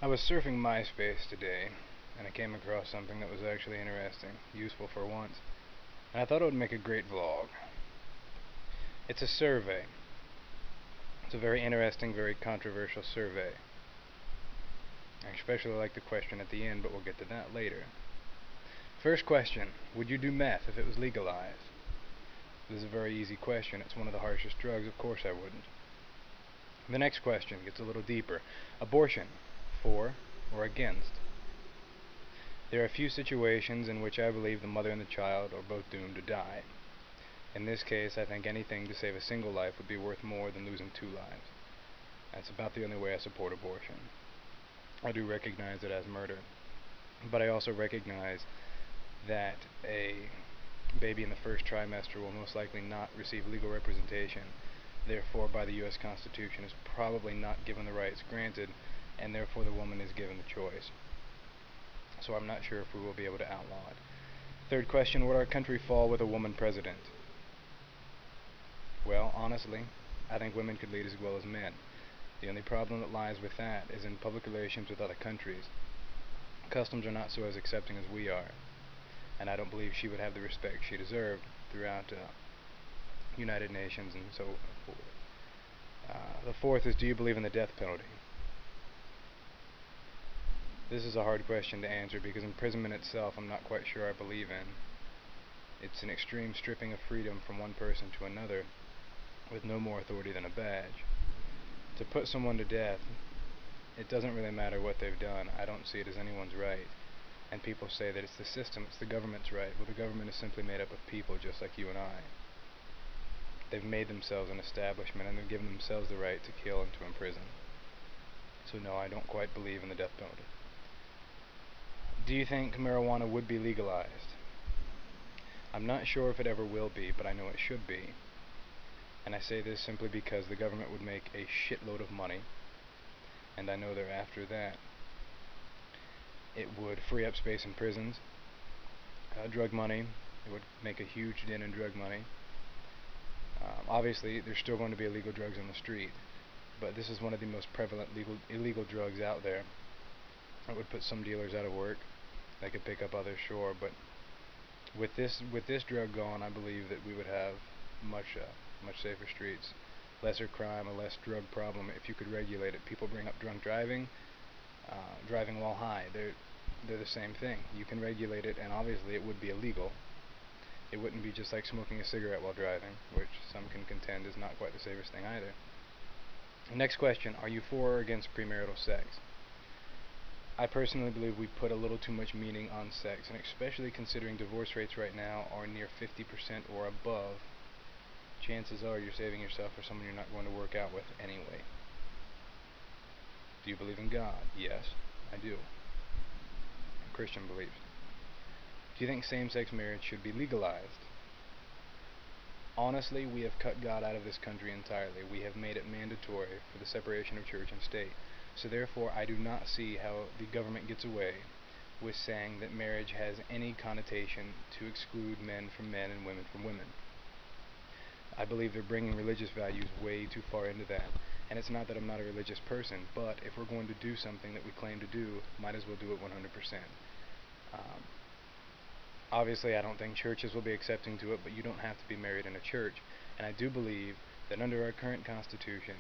I was surfing MySpace today, and I came across something that was actually interesting, useful for once, and I thought it would make a great vlog. It's a survey. It's a very interesting, very controversial survey. I especially like the question at the end, but we'll get to that later. First question, would you do meth if it was legalized? This is a very easy question. It's one of the harshest drugs. Of course I wouldn't. The next question gets a little deeper. Abortion, for or against? There are a few situations in which I believe the mother and the child are both doomed to die. In this case, I think anything to save a single life would be worth more than losing two lives. That's about the only way I support abortion. I do recognize it as murder, but I also recognize that a baby in the first trimester will most likely not receive legal representation, therefore by the U.S. Constitution is probably not given the rights granted, and therefore the woman is given the choice. So I'm not sure if we will be able to outlaw it. Third question, would our country fall with a woman president? Well, honestly, I think women could lead as well as men. The only problem that lies with that is in public relations with other countries. Customs are not so as accepting as we are, and I don't believe she would have the respect she deserved throughout United Nations and so forth. The fourth is, do you believe in the death penalty? This is a hard question to answer because imprisonment itself I'm not quite sure I believe in. It's an extreme stripping of freedom from one person to another with no more authority than a badge. To put someone to death, it doesn't really matter what they've done. I don't see it as anyone's right. And people say that it's the system, it's the government's right. Well, the government is simply made up of people just like you and I. They've made themselves an establishment and they've given themselves the right to kill and to imprison. So no, I don't quite believe in the death penalty. Do you think marijuana would be legalized? I'm not sure if it ever will be, but I know it should be. And I say this simply because the government would make a shitload of money, and I know they're after that. It would free up space in prisons, drug money. It would make a huge dent in drug money. Obviously, there's still going to be illegal drugs on the street, but this is one of the most prevalent illegal drugs out there. It would put some dealers out of work. They could pick up others, sure, but with this drug gone, I believe that we would have much safer streets, lesser crime, a less drug problem if you could regulate it. People bring up drunk driving, driving while high. They're the same thing. You can regulate it, and obviously it would be illegal. It wouldn't be just like smoking a cigarette while driving, which some can contend is not quite the safest thing either. Next question, are you for or against premarital sex? I personally believe we put a little too much meaning on sex, and especially considering divorce rates right now are near 50% or above, chances are you're saving yourself for someone you're not going to work out with anyway. Do you believe in God? Yes, I do. Christian beliefs. Do you think same-sex marriage should be legalized? Honestly, we have cut God out of this country entirely. We have made it mandatory for the separation of church and state. So therefore, I do not see how the government gets away with saying that marriage has any connotation to exclude men from men and women from women. I believe they're bringing religious values way too far into that. And it's not that I'm not a religious person, but if we're going to do something that we claim to do, might as well do it 100%. Obviously, I don't think churches will be accepting to it, but you don't have to be married in a church. And I do believe that under our current constitution,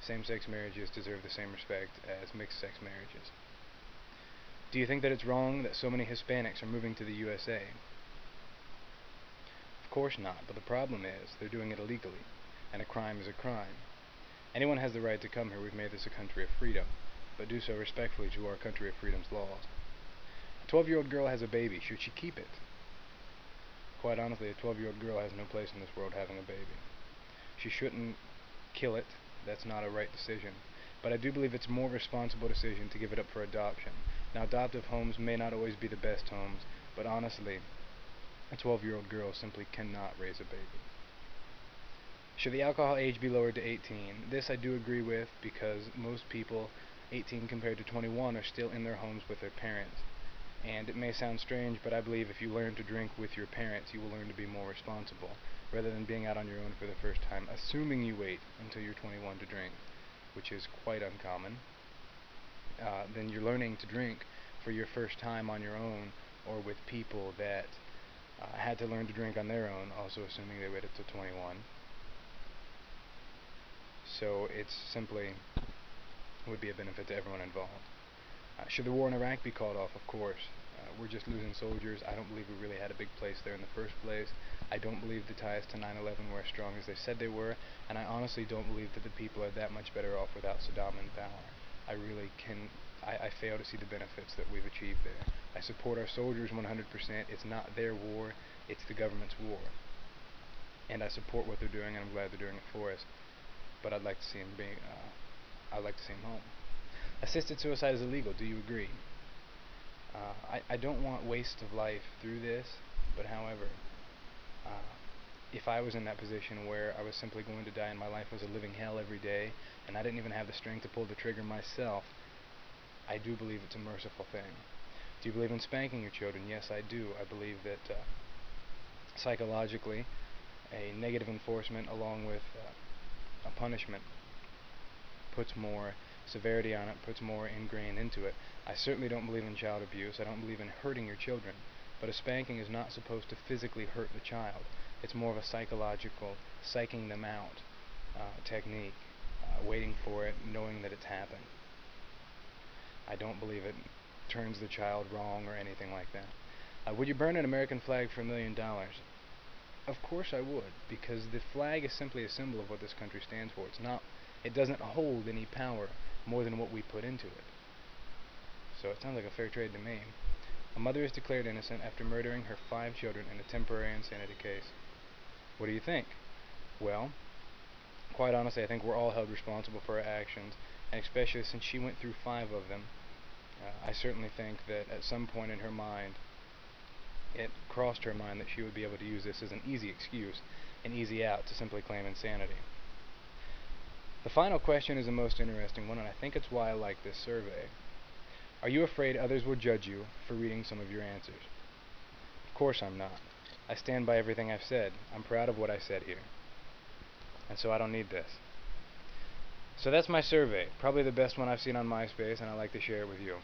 same-sex marriages deserve the same respect as mixed-sex marriages. Do you think that it's wrong that so many Hispanics are moving to the USA? Of course not, but the problem is they're doing it illegally, and a crime is a crime. Anyone has the right to come here. We've made this a country of freedom, but do so respectfully to our country of freedom's laws. A 12-year-old girl has a baby. Should she keep it? Quite honestly, a 12-year-old girl has no place in this world having a baby. She shouldn't kill it. That's not a right decision. But I do believe it's a more responsible decision to give it up for adoption. Now, adoptive homes may not always be the best homes, but honestly, a 12-year-old girl simply cannot raise a baby. Should the alcohol age be lowered to 18? This I do agree with because most people 18 compared to 21 are still in their homes with their parents. And it may sound strange, but I believe if you learn to drink with your parents, you will learn to be more responsible, rather than being out on your own for the first time, assuming you wait until you're 21 to drink, which is quite uncommon. then you're learning to drink for your first time on your own, or with people that had to learn to drink on their own, also assuming they waited till 21. So it's simply would be a benefit to everyone involved. Should the war in Iraq be called off? Of course. We're just losing soldiers. I don't believe we really had a big place there in the first place. I don't believe the ties to 9/11 were as strong as they said they were, and I honestly don't believe that the people are that much better off without Saddam in power. I really can. I fail to see the benefits that we've achieved there. I support our soldiers 100%. It's not their war, it's the government's war. And I support what they're doing, and I'm glad they're doing it for us. But I'd like to see him I'd like to see him home. Assisted suicide is illegal. Do you agree? I don't want waste of life through this, but however, uh, if I was in that position where I was simply going to die and my life was a living hell every day, and I didn't even have the strength to pull the trigger myself, I do believe it's a merciful thing. Do you believe in spanking your children? Yes, I do. I believe that psychologically, a negative enforcement along with a punishment puts more severity on it, puts more ingrained into it. I certainly don't believe in child abuse. I don't believe in hurting your children. But a spanking is not supposed to physically hurt the child. It's more of a psychological, psyching them out technique, waiting for it, knowing that it's happened. I don't believe it turns the child wrong or anything like that. Would you burn an American flag for $1,000,000? Of course I would, because the flag is simply a symbol of what this country stands for. It doesn't hold any power more than what we put into it. So it sounds like a fair trade to me. A mother is declared innocent after murdering her 5 children in a temporary insanity case. What do you think? Well, quite honestly, I think we're all held responsible for our actions, and especially since she went through 5 of them, I certainly think that at some point in her mind, it crossed her mind that she would be able to use this as an easy excuse, an easy out to simply claim insanity. The final question is the most interesting one, and I think it's why I like this survey. Are you afraid others will judge you for reading some of your answers? Of course I'm not. I stand by everything I've said. I'm proud of what I said here. And so I don't need this. So that's my survey. Probably the best one I've seen on MySpace, and I'd like to share it with you.